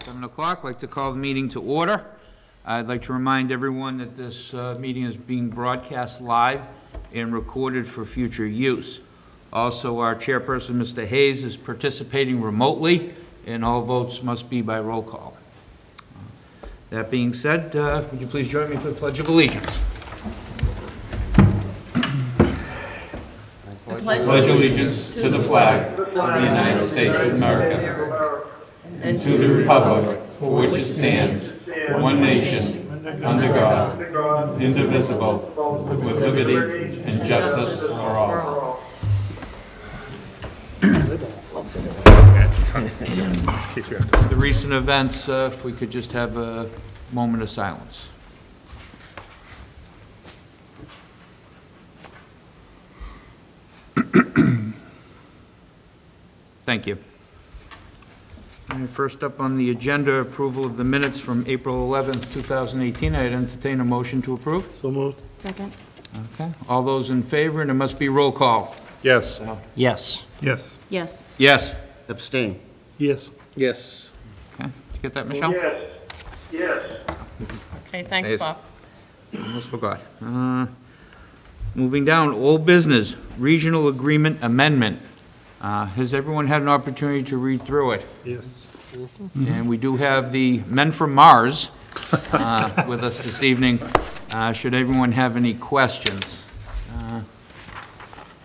7 o'clock. I'd like to call the meeting to order. I'd like to remind everyone that this meeting is being broadcast live and recorded for future use. Also, our chairperson, Mr. Hayes, is participating remotely, and all votes must be by roll call. That being said, would you please join me for the Pledge of Allegiance? I pledge allegiance to the flag of the United States of America and to the republic for which it stands, one nation, under God, indivisible, with liberty and justice for all. The recent events, if we could just have a moment of silence. Thank you. And first up on the agenda, approval of the minutes from April 11th, 2018. I'd entertain a motion to approve. So moved. Second. Okay. All those in favor, and it must be roll call. Yes. Yes. Yes. Yes. Yes. Abstain. Yes. Yes. Okay. Did you get that, Michelle? Yes. Yes. Okay, thanks, Yes. Bob. Almost forgot. Moving down, old business, regional agreement amendment. Has everyone had an opportunity to read through it? Yes. And we do have the men from Mars with us this evening. Should everyone have any questions? Are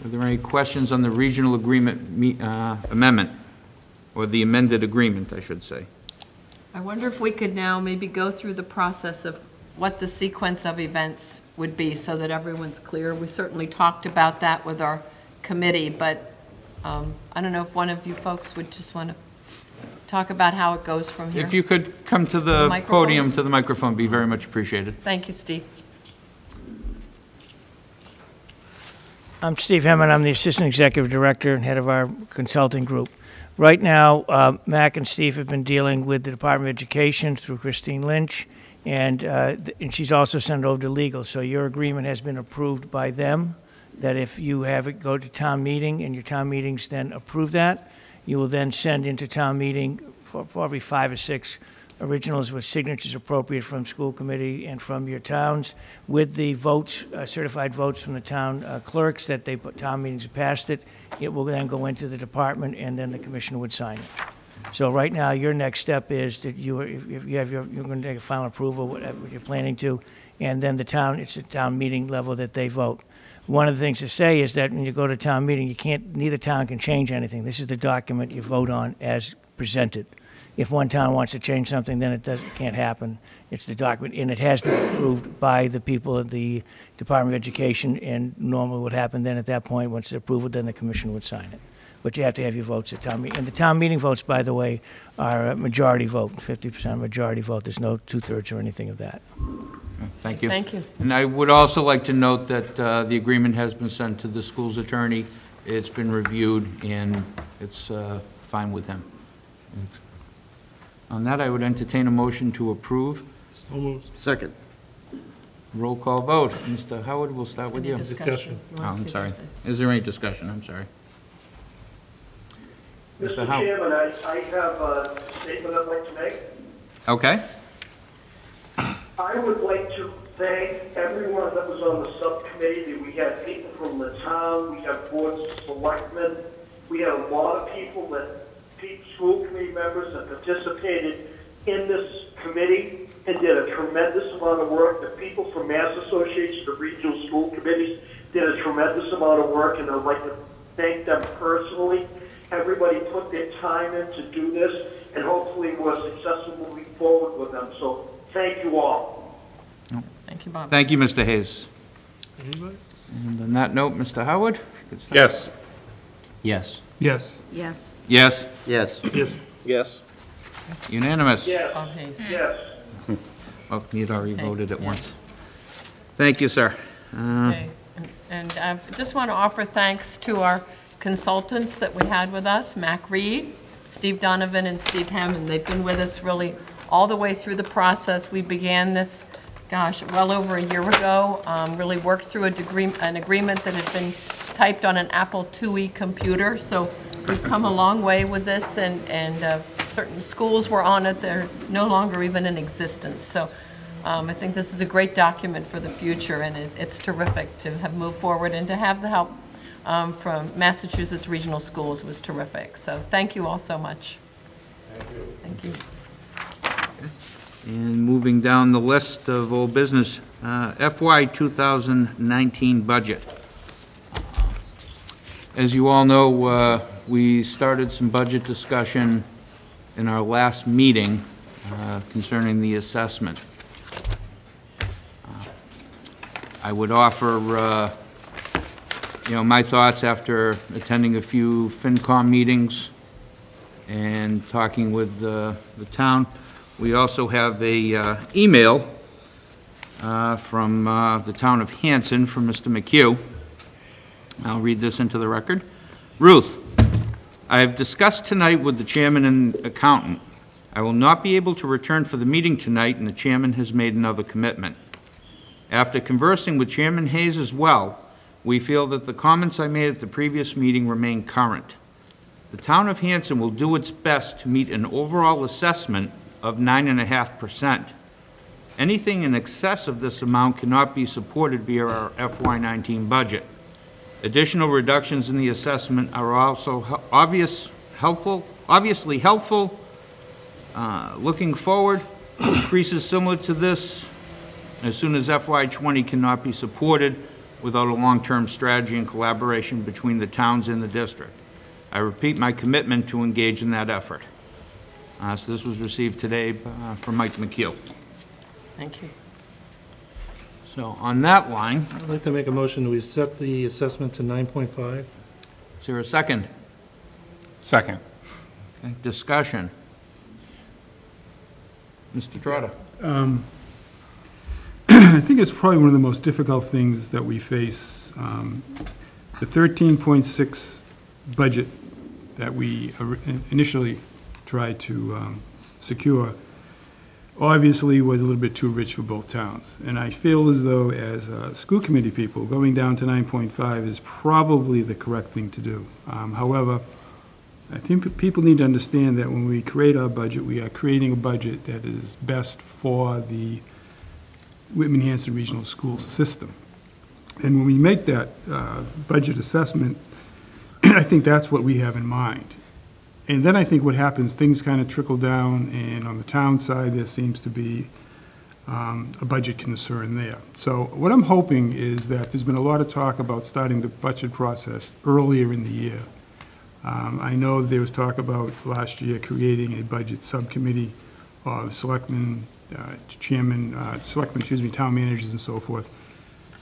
there any questions on the regional agreement amendment, or the amended agreement, I should say? I wonder if we could now maybe go through the process of what the sequence of events would be so that everyone's clear. We certainly talked about that with our committee, but I don't know if one of you folks would just want to talk about how it goes from here. If you could come to the microphone? podium, to the microphone, be very much appreciated. Thank you, Steve. I'm Steve Hemmond. I'm the Assistant Executive Director and head of our consulting group. Right now, Mac and Steve have been dealing with the Department of Education through Christine Lynch, and she's also sent it over to legal. So your agreement has been approved by them, that if you have it go to town meeting and your town meetings then approve that, you will then send into town meeting for probably 5 or 6 originals with signatures appropriate from school committee and from your towns, with the votes, certified votes from the town clerks that they put town meetings have passed it. It will then go into the department, and then the commissioner would sign it. So right now, your next step is that you're going to take a final approval, whatever you're planning to, and then the town, it's a town meeting level that they vote. One of the things to say is that when you go to town meeting, neither town can change anything. This is the document you vote on as presented. If one town wants to change something, then it can't happen. It's the document, and it has been approved by the people at the Department of Education, and normally what happened then at that point, once it's approved, then the commission would sign it. But you have to have your votes at town meeting. And the town meeting votes, by the way, are a majority vote, 50% majority vote. There's no 2/3 or anything of that. Thank you. Thank you. And I would also like to note that the agreement has been sent to the school's attorney. It's been reviewed, and it's fine with him. On that, I would entertain a motion to approve. So moved. Second. Roll call vote. Mr. Howard, we'll start with Any you. Discussion. You Oh, wanna I'm see sorry. this? Is there any discussion? I'm sorry. Mr. Howard. Chairman, I have a statement I'd like to make. Okay. I would like to thank everyone that was on the subcommittee. We had people from the town, we had boards of selectmen, we had a lot of people school committee members that participated in this committee and did a tremendous amount of work. The people from Mass Association of Regional School Committees did a tremendous amount of work, and I'd like to thank them personally. Everybody put their time in to do this, and hopefully we're successful moving forward with them. So thank you all. Thank you, Bob. Thank you, Mr. Hayes. Anybody? And on that note, Mr. Howard? if you could start. Yes. Yes. Yes. Yes. Yes. Yes. Yes. Yes. Unanimous. Yes, Bob Hayes. yes. Well, you'd already voted at once. Thank you, sir. Okay. And I just want to offer thanks to our consultants that we had with us, Mac Reed, Steve Donovan, and Steve Hammond. They've been with us really all the way through the process. We began this, gosh, well over a year ago, really worked through an agreement that had been typed on an Apple IIe computer. So we've come a long way with this, and certain schools were on it. They're no longer even in existence. So I think this is a great document for the future, and it's terrific to have moved forward, and to have the help from Massachusetts Regional Schools was terrific. So thank you all so much. Thank you. And moving down the list of old business, FY 2019 budget. As you all know, we started some budget discussion in our last meeting concerning the assessment. I would offer, my thoughts after attending a few FinCom meetings and talking with the town. We also have a email from the town of Hanson from Mr. McHugh. I'll read this into the record. Ruth, I have discussed tonight with the chairman and accountant. I will not be able to return for the meeting tonight, and the chairman has made another commitment. After conversing with Chairman Hayes as well, we feel that the comments I made at the previous meeting remain current. The town of Hanson will do its best to meet an overall assessment of 9.5%. Anything in excess of this amount cannot be supported via our FY19 budget. Additional reductions in the assessment are also obviously helpful. Looking forward, increases similar to this as soon as FY20 cannot be supported without a long-term strategy and collaboration between the towns and the district. I repeat my commitment to engage in that effort. So this was received today from Mike McHugh. Thank you. So on that line, I'd like to make a motion that we set the assessment to 9.5. is there a second? Second. Okay, discussion. Mr. Trotter. I think it's probably one of the most difficult things that we face. The 13.6 budget that we initially tried to secure obviously was a little bit too rich for both towns. And I feel as though, as school committee people, going down to 9.5 is probably the correct thing to do. However, I think people need to understand that when we create our budget, we are creating a budget that is best for the Whitman Hanson Regional School system. And when we make that budget assessment, I think that's what we have in mind. And then I think what happens, things kind of trickle down, and on the town side, there seems to be a budget concern there. So what I'm hoping is that there's been a lot of talk about starting the budget process earlier in the year. I know there was talk about last year creating a budget subcommittee of selectmen, town managers and so forth,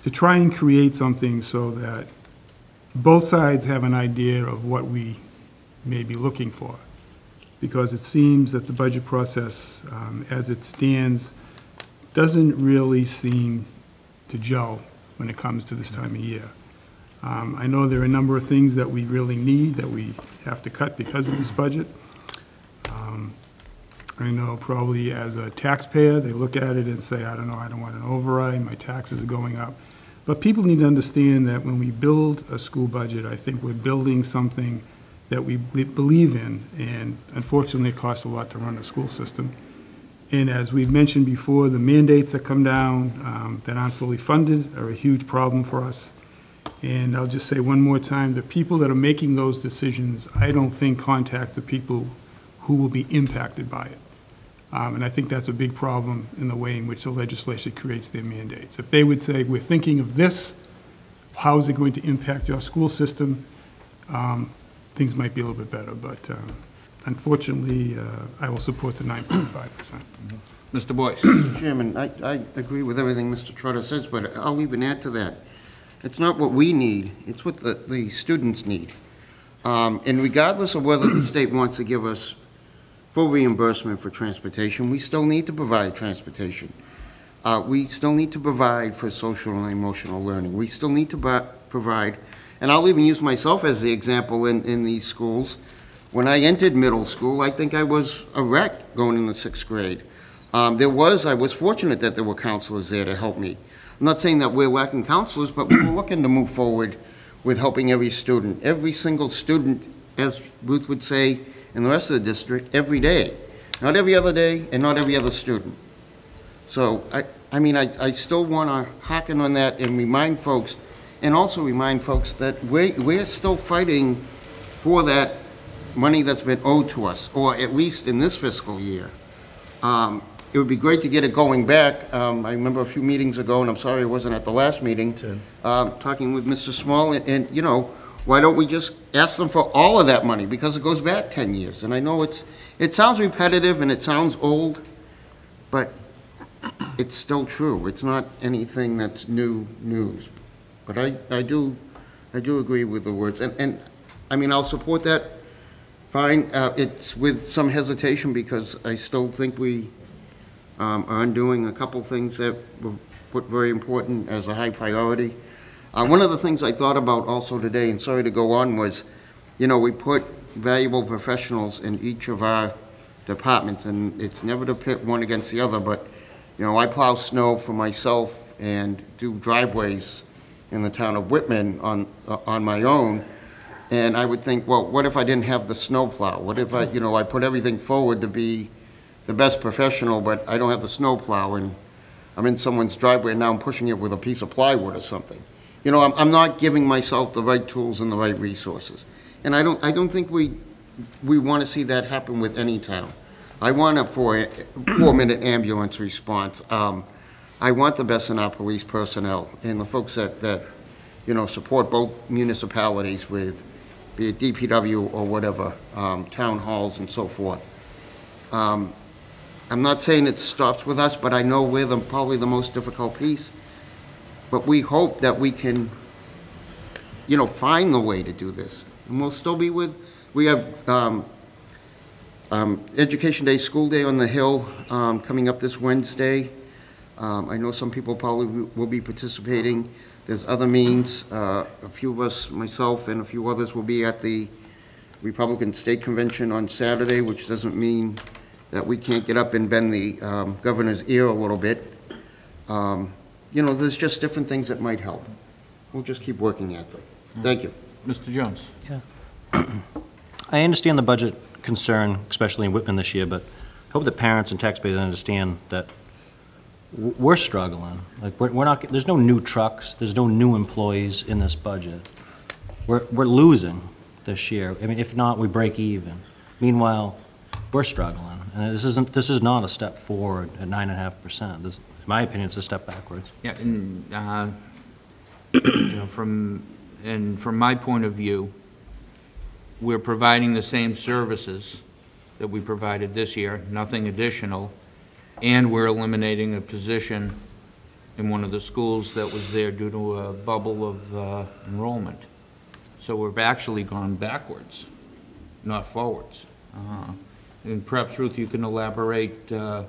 to try and create something so that both sides have an idea of what we may be looking for. Because it seems that the budget process, as it stands, doesn't really seem to gel when it comes to this time of year. I know there are a number of things that we really need that we have to cut because of this budget. I know probably as a taxpayer, they look at it and say, I don't know, I don't want an override, my taxes are going up. But people need to understand that when we build a school budget, I think we're building something that we believe in, and unfortunately it costs a lot to run a school system. And as we've mentioned before, the mandates that come down that aren't fully funded are a huge problem for us. And I'll just say one more time, the people that are making those decisions, I don't think contact the people who will be impacted by it. And I think that's a big problem in the way in which the legislature creates their mandates. If they would say, we're thinking of this, how is it going to impact your school system? Things might be a little bit better, but unfortunately, I will support the 9.5%. Mr. Boyce. Chairman, I agree with everything Mr. Trotter says, but I'll even add to that. It's not what we need, it's what the students need. And regardless of whether the state wants to give us full reimbursement for transportation, we still need to provide transportation. We still need to provide for social and emotional learning. We still need to provide, and I'll even use myself as the example in these schools. When I entered middle school, I think I was a wreck going into 6th grade. I was fortunate that there were counselors there to help me. I'm not saying that we're lacking counselors, but we were looking to move forward with helping every student. Every single student, as Ruth would say, in the rest of the district every day. Not every other day and not every other student. So, I mean, I still want to hearken on that and remind folks, and also remind folks that we're still fighting for that money that's been owed to us, or at least in this fiscal year. It would be great to get it going back. I remember a few meetings ago, and I'm sorry I wasn't at the last meeting, talking with Mr. Small, and, you know, why don't we just ask them for all of that money, because it goes back 10 years. And I know it sounds repetitive and it sounds old, but it's still true. It's not anything that's new news. But I do agree with the words. And I mean, I'll support that. Fine. It's with some hesitation, because I still think we are undoing a couple things that were put very important as a high priority. One of the things I thought about also today, and sorry to go on, was, you know, we put valuable professionals in each of our departments, and it's never to pit one against the other, but, you know, I plow snow for myself and do driveways in the town of Whitman on my own, and I would think, well, what if I didn't have the snow plow? What if I, you know, I put everything forward to be the best professional, but I don't have the snow plow, and I'm in someone's driveway, and now I'm pushing it with a piece of plywood or something. You know, I'm not giving myself the right tools and the right resources. And I don't think we want to see that happen with any town. I want a 4-minute ambulance response. I want the best in our police personnel and the folks that you know, support both municipalities with, be it DPW or whatever, town halls and so forth. I'm not saying it stops with us, but I know we're probably the most difficult piece. But we hope that we can, you know, find the way to do this. And we'll still be we have Education Day, School Day on the Hill coming up this Wednesday. I know some people probably will be participating. There's other means. A few of us, myself and a few others, will be at the Republican State Convention on Saturday, which doesn't mean that we can't get up and bend the governor's ear a little bit. You know, there's just different things that might help. We'll just keep working at them. Thank you. Mr. Jones? Yeah. I understand the budget concern, especially in Whitman this year, but I hope that parents and taxpayers understand that we're struggling. Like, we're not, there's no new trucks, there's no new employees in this budget. We're losing this year. I mean, if not, we break even. Meanwhile, we're struggling. And this is not a step forward at 9.5%. This, in my opinion, it's a step backwards. Yeah, and you know, from my point of view, we're providing the same services that we provided this year, nothing additional, and we're eliminating a position in one of the schools that was there due to a bubble of enrollment. So we've actually gone backwards, not forwards. And perhaps, Ruth, you can elaborate, you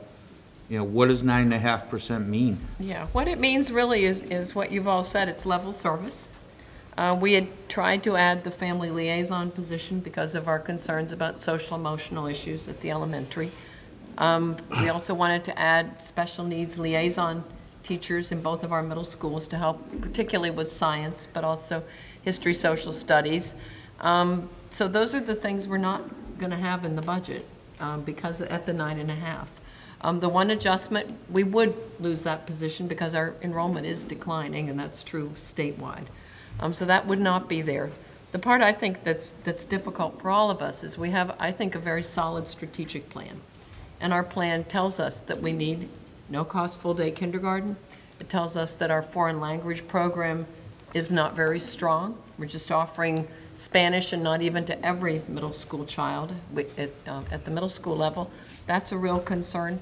know, what does 9.5% mean? Yeah, what it means really is what you've all said. It's level service. We had tried to add the family liaison position because of our concerns about social emotional issues at the elementary. We also wanted to add special needs liaison teachers in both of our middle schools to help, particularly with science, but also history, social studies. So those are the things we're not going to have in the budget because at the 9.5. The one adjustment, we would lose that position because our enrollment is declining, and that's true statewide. So that would not be there. The part I think that's difficult for all of us is we have, I think, a very solid strategic plan. And our plan tells us that we need no-cost full-day kindergarten. It tells us that our foreign language program is not very strong. We're just offering Spanish and not even to every middle school child at the middle school level. That's a real concern.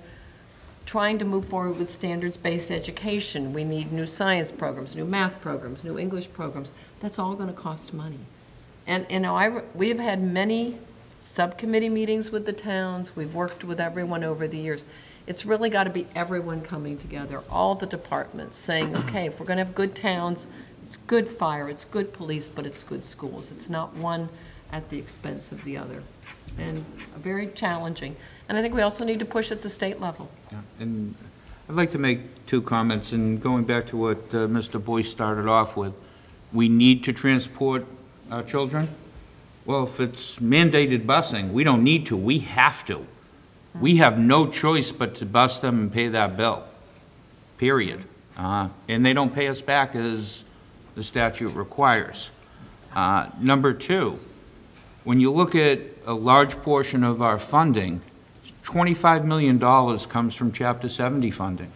Trying to move forward with standards-based education. We need new science programs, new math programs, new English programs. That's all going to cost money. And you know, we've had many subcommittee meetings with the towns. We've worked with everyone over the years. It's really got to be everyone coming together, all the departments saying, okay, if we're going to have good towns, it's good fire, it's good police, but it's good schools. It's not one at the expense of the other. And very challenging. And I think we also need to push at the state level. Yeah, and I'd like to make two comments, and going back to what Mr. Boyce started off with, we need to transport our children, Well, if it's mandated busing, we don't need to, we have to. We have no choice but to bus them and pay that bill, period. And they don't pay us back as the statute requires. Number two, when you look at a large portion of our funding, $25 million comes from Chapter 70 funding.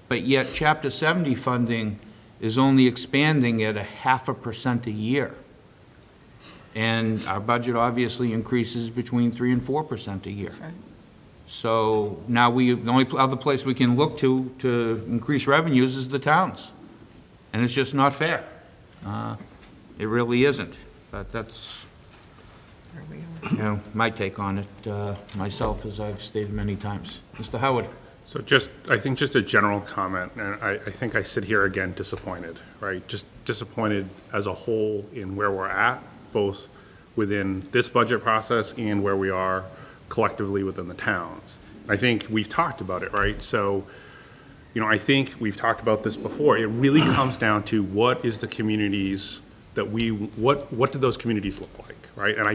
But yet Chapter 70 funding is only expanding at 0.5% a year. And our budget obviously increases between 3% and 4% a year. That's right. So now the only other place we can look to increase revenues is the towns. And it's just not fair. It really isn't. But that's, you know, my take on it, myself, as I've stated many times. Mr. Howard. So I think just a general comment, and I think I sit here again disappointed, right? Just disappointed as a whole in where we're at, both within this budget process and where we are collectively within the towns. I think we've talked about it, right? So, you know, I think we've talked about this before. It really comes down to what is the communities that what do those communities look like, right? And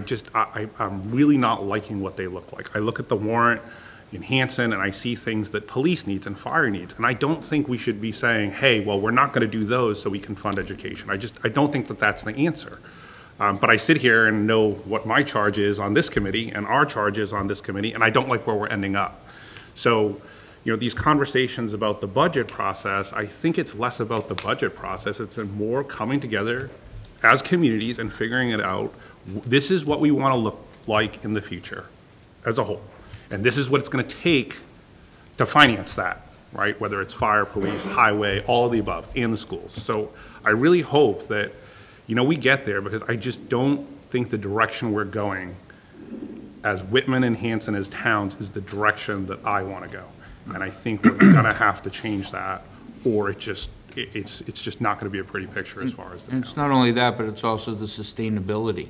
I'm really not liking what they look like. I look at the warrant in Hanson and I see things that police needs and fire needs, and I don't think we should be saying, hey, well, we're not gonna do those so we can fund education. I don't think that that's the answer. But I sit here and know what my charge is on this committee and our charge is on this committee, and I don't like where we're ending up. So, you know, these conversations about the budget process, I think it's less about the budget process. It's more coming together as communities and figuring it out. This is what we want to look like in the future as a whole. And this is what it's going to take to finance that, right? Whether it's fire, police, highway, all of the above, and the schools. So I really hope that, you know, we get there, because I just don't think the direction we're going as Whitman and Hanson as towns is the direction that I want to go. And I think we're going to have to change that, or it's just not going to be a pretty picture as far as the And it's not only that, but it's also the sustainability.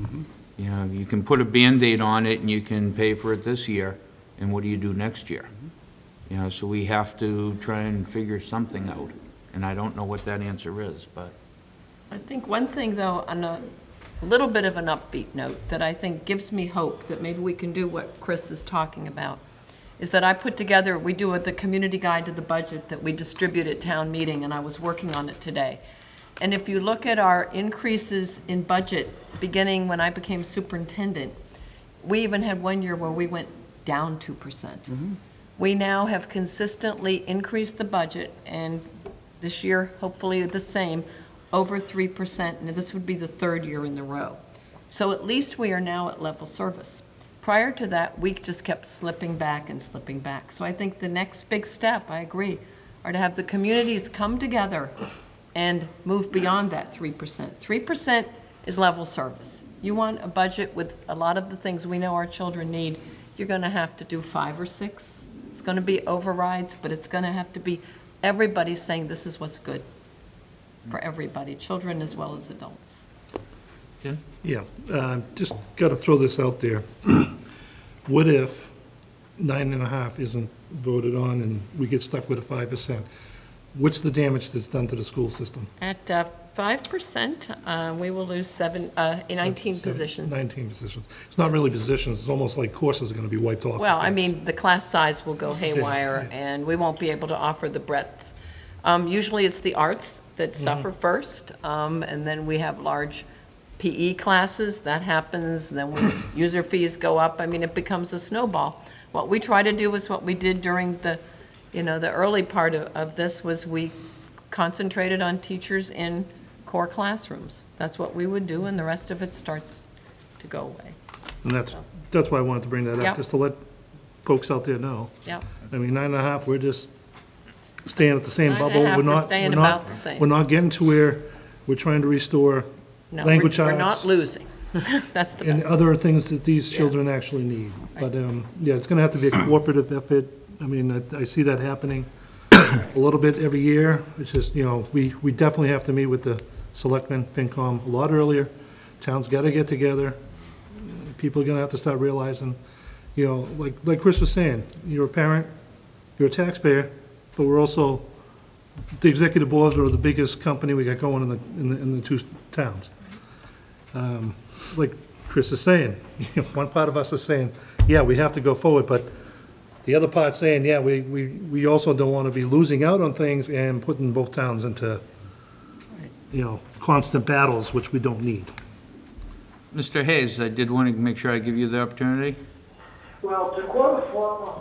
Mm-hmm. You know, you can put a Band-Aid on it and you can pay for it this year, and what do you do next year? Mm-hmm. You know, so we have to try and figure something out, and I don't know what that answer is, but. I think one thing, though, on a little bit of an upbeat note that I think gives me hope that maybe we can do what Chris is talking about, is that I put together, we do the community guide to the budget that we distribute at town meeting, and I was working on it today. And if you look at our increases in budget, beginning when I became superintendent, we even had one year where we went down 2%. Mm-hmm. We now have consistently increased the budget, and this year, hopefully the same, over 3%, and this would be the third year in a row. So at least we are now at level service. Prior to that, we just kept slipping back and slipping back. So I think the next big step, I agree, are to have the communities come together and move beyond that 3%. 3% is level service. You want a budget with a lot of the things we know our children need, you're gonna have to do 5 or 6. It's gonna be overrides, but it's gonna have to be everybody saying this is what's good for everybody, children as well as adults. Tim? Yeah, just got to throw this out there. What if 9.5 isn't voted on and we get stuck with a 5%? What's the damage that's done to the school system? At 5%, we will lose 19 positions. 19 positions. It's not really positions, it's almost like courses are going to be wiped off. Well, I mean, the class size will go haywire, and we won't be able to offer the breadth. Usually it's the arts that suffer first, and then we have large PE classes, that happens, then when user fees go up, I mean, it becomes a snowball. What we try to do is what we did during the, you know, the early part of this was we concentrated on teachers in core classrooms. That's what we would do, and the rest of it starts to go away. And that's why I wanted to bring that up, Yep. just to let folks out there know. Yep. I mean, 9.5, we're just staying at the same 9.5, bubble. we're staying about the same. We're not getting to where we're trying to restore No, language we're not arts losing. That's the and best. other things that these children actually need. But, yeah, it's going to have to be a cooperative effort. I mean, I see that happening a little bit every year. It's just, you know, we definitely have to meet with the selectmen, FinCom, a lot earlier. Towns got to get together. People are going to have to start realizing, you know, like Chris was saying, you're a parent, you're a taxpayer, but we're also, the executive boards are the biggest company we got going in the two towns. like Chris is saying, one part of us is saying, yeah, we have to go forward, but the other part's saying, yeah, we also don't want to be losing out on things and putting both towns into, constant battles, which we don't need. Mr. Hayes, I did want to make sure I give you the opportunity. Well, to quote a former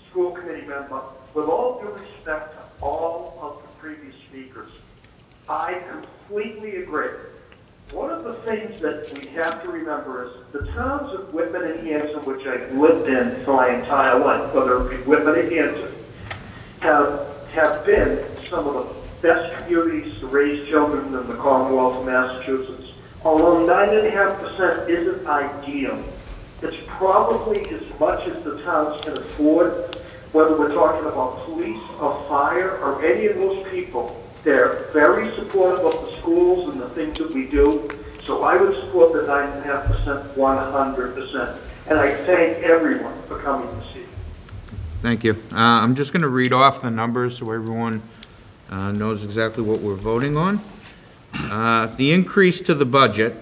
school committee member, with all due respect to all of the previous speakers, I completely agree. One of the things that we have to remember is the towns of Whitman and Hanson, which I've lived in for my entire life, whether it be Whitman and Hanson, have been some of the best communities to raise children in the Commonwealth of Massachusetts. Although 9.5% isn't ideal, it's probably as much as the towns can afford, whether we're talking about police or fire or any of those people. They're very supportive of the schools and the things that we do. So I would support the 9.5% 100%. And I thank everyone for coming to see. Thank you. I'm just going to read off the numbers so everyone knows exactly what we're voting on. The increase to the budget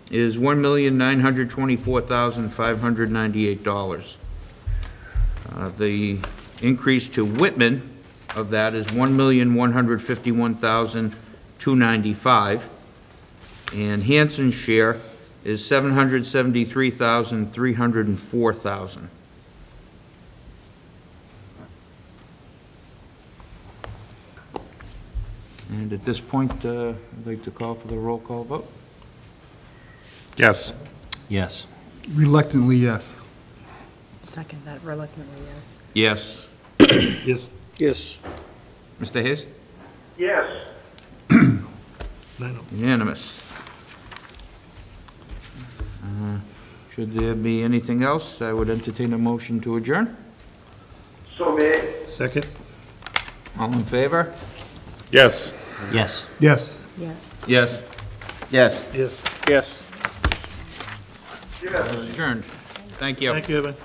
is $1,924,598. The increase to Whitman of that is $1,151,295, and Hanson's share is $773,304. And at this point, I'd like to call for the roll call vote. Yes. Yes. Reluctantly, yes. Second that reluctantly, yes. Yes. Yes. Yes. Mr. Hayes? Yes. Unanimous. Should there be anything else, I would entertain a motion to adjourn. So made. Second? All in favor? Yes. Yes. Yes. Yeah. Yes. Yes. Yes. Yes. Yes. Adjourned. Thank you. Thank you, Evan.